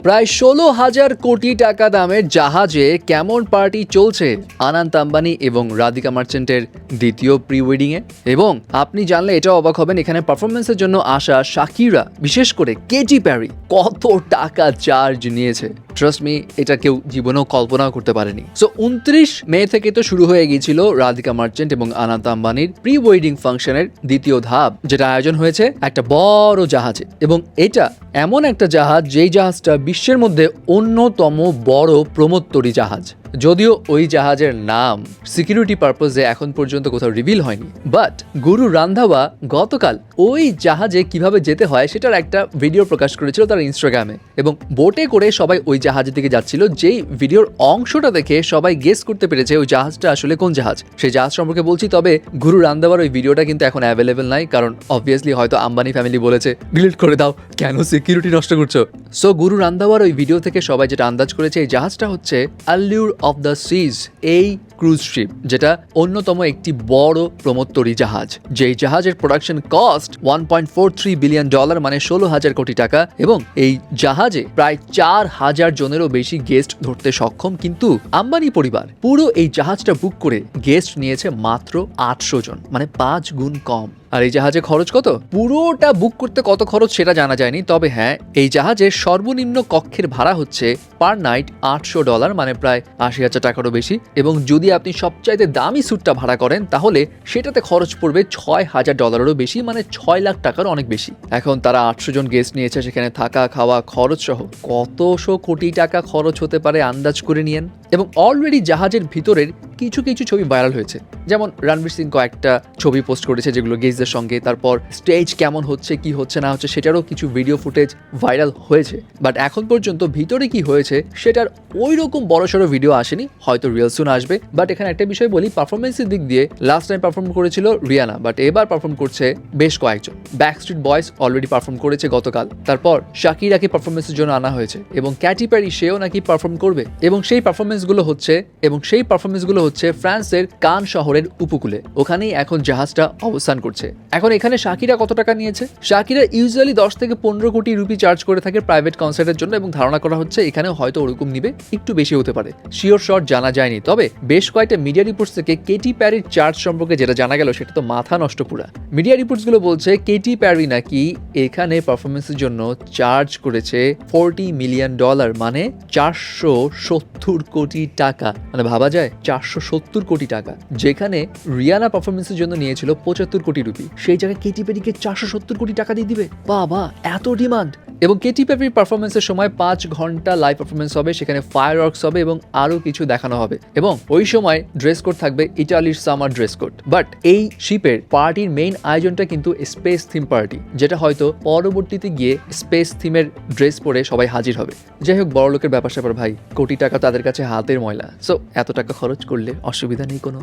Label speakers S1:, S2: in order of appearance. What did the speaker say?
S1: প্রায় 16,000 কোটি টাকা দামের জাহাজে কেমন পার্টি চলছে আনন্ত আম্বানি এবং রাধিকা মার্চেন্টের দ্বিতীয় প্রি ওয়েডিংয়ে। এবং আপনি জানলে এটাও অবাক হবেন, এখানে পারফরমেন্সের জন্য আসা শাকিরা, বিশেষ করে কেটি প্যারি, কত টাকা চার্জ নিয়েছে। ট্রাস্ট মি, এটা কেউ জীবনেও কল্পনাও করতে পারেনি। সো 29 মে থেকে তো শুরু হয়ে গিয়েছিল রাধিকা মার্চেন্ট এবং আনন্ত আম্বানির প্রি ওয়েডিং ফাংশনের দ্বিতীয় ধাপ, যেটা আয়োজন হয়েছে একটা বড় জাহাজে। এবং এটা এমন একটা জাহাজ, যেই জাহাজটা বিশ্বের মধ্যে অন্যতম বড় প্রমোত্তরী জাহাজ। যদিও ওই জাহাজের নাম সিকিউরিটি পারপোজে এখন পর্যন্ত কোথাও রিভিল হয়নি, বাট গুরু রান্ধাওয়া গতকাল ওই জাহাজে কিভাবে যেতে হয় সেটার একটা ভিডিও প্রকাশ করেছিল তার ইনস্টাগ্রামে। এবং বোটে করে সবাই ওই জাহাজের দিকে যাচ্ছিল, যেই ভিডিওর অংশটা দেখে সবাই গেস করতে পেরেছে ওই জাহাজটা আসলে কোন জাহাজ। সেই জাহাজ সম্পর্কে বলছি, তবে গুরু রান্ধাওয়ার ওই ভিডিওটা কিন্তু এখন অ্যাভেলেবেল নাই, কারণ অবভিয়াসলি হয়তো আম্বানি ফ্যামিলি বলেছে ডিলিট করে দাও, কেন সিকিউরিটি নষ্ট করছো। সো গুরু রান্ধাওয়ার ওই ভিডিও থেকে সবাই যেটা আন্দাজ করেছে, এই জাহাজটা হচ্ছে আল্লিউর অফ দ্য সিজ, এই ক্রুজ শিপ, যেটা অন্যতম একটি বড় প্রমোত্তরী জাহাজ। যেই জাহাজের প্রোডাকশন কস্ট $1.43 বিলিয়ন, মানে 16,000 কোটি টাকা। এবং এই জাহাজে প্রায় 4,000 জনেরও বেশি গেস্ট ধরতে সক্ষম। কিন্তু আম্বানি পরিবার পুরো এই জাহাজটা বুক করে গেস্ট নিয়েছে মাত্র 800 জন, মানে 5 গুণ কম। আর এই জাহাজে খরচ কত? পুরোটা বুক করতে কত খরচ সেটা জানা যায়নি, তবে হ্যাঁ, এই জাহাজের সর্বনিম্ন কক্ষের ভাড়া হচ্ছে পার নাইট $800, মানে প্রায় 80,000 টাকারও বেশি। এবং যদি আপনি সবচাইতে দামি স্যুটটা ভাড়া করেন, তাহলে সেটাতে খরচ পড়বে $6,000 বেশি, মানে 6 লাখ টাকারও অনেক বেশি। এখন তারা 800 জন গেস্ট নিয়েছে, সেখানে থাকা খাওয়া খরচ সহ কতশো কোটি টাকা খরচ হতে পারে আন্দাজ করে নিয়েন। এবং অলরেডি জাহাজের ভিতরের কিছু কিছু ছবি ভাইরাল হয়েছে, যেমন রণবীর সিং কয়েকটা ছবি পোস্ট করেছে যেগুলো গেস্টদের সঙ্গে। তারপর স্টেজ কেমন হচ্ছে, কি হচ্ছে না হচ্ছে, সেটারও কিছু ভিডিও ফুটেজ ভাইরাল হয়েছে। বাট এখন পর্যন্ত ভিতরে কি হয়েছে সেটার ওই রকম বড়সড় ভিডিও আসেনি, হয়তো রিয়েল সুন আসবে। বাট এখানে একটা বিষয় বলি, পারফরমেন্সের দিক দিয়ে লাস্ট টাইম পারফর্ম করেছিল রিয়ানা, বাট এবার পারফর্ম করছে বেশ কয়েকজন। ব্যাকস্ট্রিট বয়েজ অলরেডি পারফর্ম করেছে গতকাল। তারপর শাকিরাকে পারফরমেন্সের জন্য আনা হয়েছে, এবং ক্যাটি প্যারি সেও নাকি পারফর্ম করবে। এবং সেই পারফরমেন্সগুলো হচ্ছে ফ্রান্সের কান শহরের উপকূলে। ওখানেই এখন জাহাজটা অবস্থান করছে। এখন এখানে শাকিরা কত টাকা নিয়েছে? শাকিরা ইউজুয়ালি 10 থেকে 15 কোটি রুপি চার্জ করে থাকে প্রাইভেট কনসার্টের জন্য, এবং ধারণা করা হচ্ছে এখানে হয়তো ওরকম নিবে, একটু বেশি হতে পারে, শিওর শট জানা যায়নি। তবে বেশ কয়েকটা মিডিয়া রিপোর্টস থেকে কেটি প্যারির চার্জ সম্পর্কে যেটা জানা গেল, সেটা তো মাথা নষ্ট পুরা। মিডিয়া রিপোর্টস গুলো বলছে কেটি প্যারি নাকি এখানে পারফরমেন্সের জন্য চার্জ করেছে $40 মিলিয়ন, মানে 470 কোটি টাকা। মানে ভাবা যায় 470 কোটি টাকা, যেখানে রিয়ানা পারফরমেন্সের জন্য নিয়েছিল 75 কোটি রুপি, সেই জায়গায় কেটি প্যারিকে 470 কোটি টাকা দিয়ে দিবে। বাবা, এত ডিমান্ড। এবং কেটি প্যারির পারফরমেন্সের সময় 5 ঘন্টা লাইভ পারফরমেন্স হবে, সেখানে ফায়ার ওয়ার্কস হবে এবং আরো কিছু দেখানো হবে। এবং ওই সময় ড্রেস কোড থাকবে ইটালির সামার ড্রেস কোড। বাট এই শিপের পার্টির মেইন আয়োজনটা কিন্তু স্পেস থিম পার্টি, যেটা হয়তো পরবর্তীতে গিয়ে স্পেস থিমের ড্রেস পরে সবাই হাজির হবে। যাই হোক, বড় লোকের ব্যাপার স্যাপার ভাই, কোটি টাকা তাদের কাছে হাতের ময়লা। সো এত টাকা খরচ করলে অসুবিধা নেই কোনো।